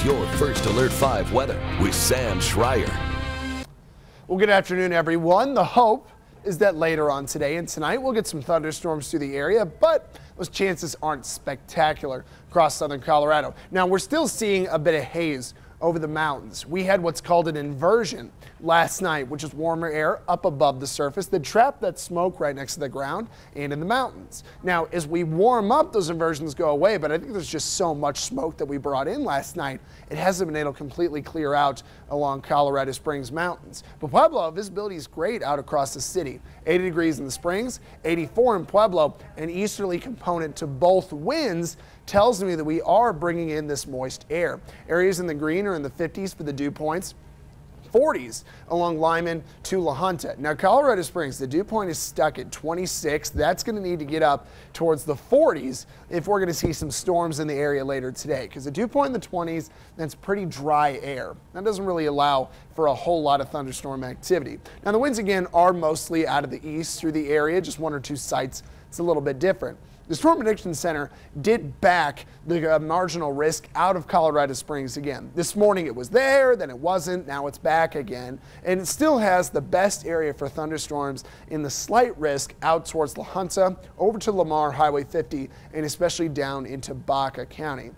Here's your first Alert 5 weather with Sam Schreier. Well, good afternoon, everyone. The hope is that later on today and tonight we'll get some thunderstorms through the area, but those chances aren't spectacular across southern Colorado. Now, we're still seeing a bit of haze over the mountains. We had what's called an inversion last night, which is warmer air up above the surface that trapped that smoke right next to the ground and in the mountains. Now, as we warm up, those inversions go away, but I think there's just so much smoke that we brought in last night, it hasn't been able to completely clear out along Colorado Springs mountains. But Pueblo, visibility is great out across the city. 80 degrees in the Springs, 84 in Pueblo. An easterly component to both winds tells me that we are bringing in this moist air. Areas in the green are in the 50s for the dew points, 40s along Lyman to La Junta. Now, Colorado Springs, the dew point is stuck at 26. That's going to need to get up towards the 40s if we're going to see some storms in the area later today, because the dew point in the 20s, that's pretty dry air. That doesn't really allow for a whole lot of thunderstorm activity. Now, the winds again are mostly out of the east through the area, just one or two sites. It's a little bit different. The Storm Prediction Center did back the marginal risk out of Colorado Springs again. This morning it was there, then it wasn't, now it's back again. And it still has the best area for thunderstorms in the slight risk out towards La Junta, over to Lamar, Highway 50, and especially down into Baca County.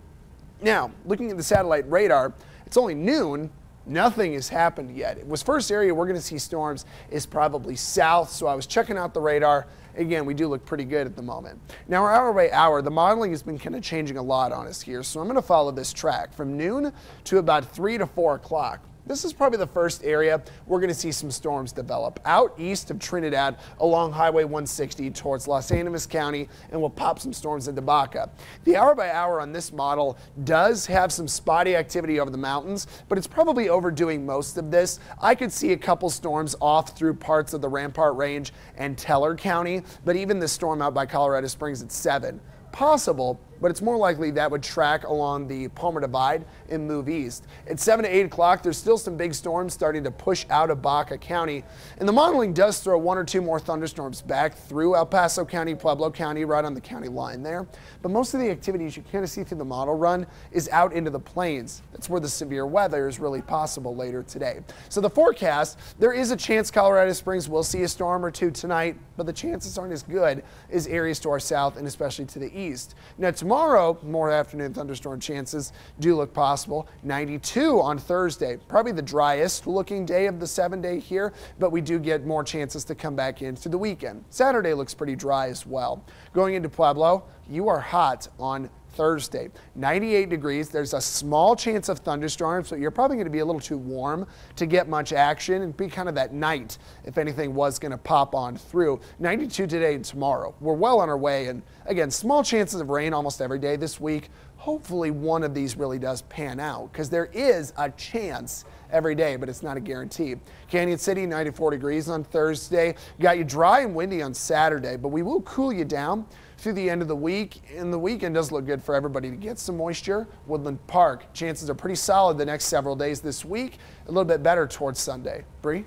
Now, looking at the satellite radar, it's only noon. Nothing has happened yet. It was first area we're going to see storms is probably south, so I was checking out the radar. Again, we do look pretty good at the moment. Now, hour by hour, the modeling has been kind of changing a lot on us here, so I'm going to follow this track from noon to about 3 to 4 o'clock. This is probably the first area we're going to see some storms develop out east of Trinidad along Highway 160 towards Los Animas County, and we'll pop some storms into Baca. The hour by hour on this model does have some spotty activity over the mountains, but it's probably overdoing most of this. I could see a couple storms off through parts of the Rampart Range and Teller County, but even this storm out by Colorado Springs at 7. Possible, but it's more likely that would track along the Palmer Divide and move east. At 7 to 8 o'clock, there's still some big storms starting to push out of Baca County, and the modeling does throw 1 or 2 more thunderstorms back through El Paso County, Pueblo County, right on the county line there. But most of the activities you kind of see through the model run is out into the plains. That's where the severe weather is really possible later today. So the forecast, there is a chance Colorado Springs will see a storm or two tonight, but the chances aren't as good as areas to our south and especially to the east. Now, tomorrow, more afternoon thunderstorm chances do look possible. 92 on Thursday, probably the driest looking day of the 7-day here, but we do get more chances to come back in through the weekend. Saturday looks pretty dry as well. Going into Pueblo, you are hot on Thursday, 98 degrees. There's a small chance of thunderstorms, so you're probably going to be a little too warm to get much action and be kind of that night if anything was going to pop on through. 92 today and tomorrow. We're well on our way, and again, small chances of rain almost every day this week. Hopefully one of these really does pan out, because there is a chance every day, but it's not a guarantee. Canyon City, 94 degrees on Thursday. Got you dry and windy on Saturday, but we will cool you down through the end of the week, and the weekend does look good for everybody to get some moisture. Woodland Park, chances are pretty solid the next several days this week, a little bit better towards Sunday. Bree?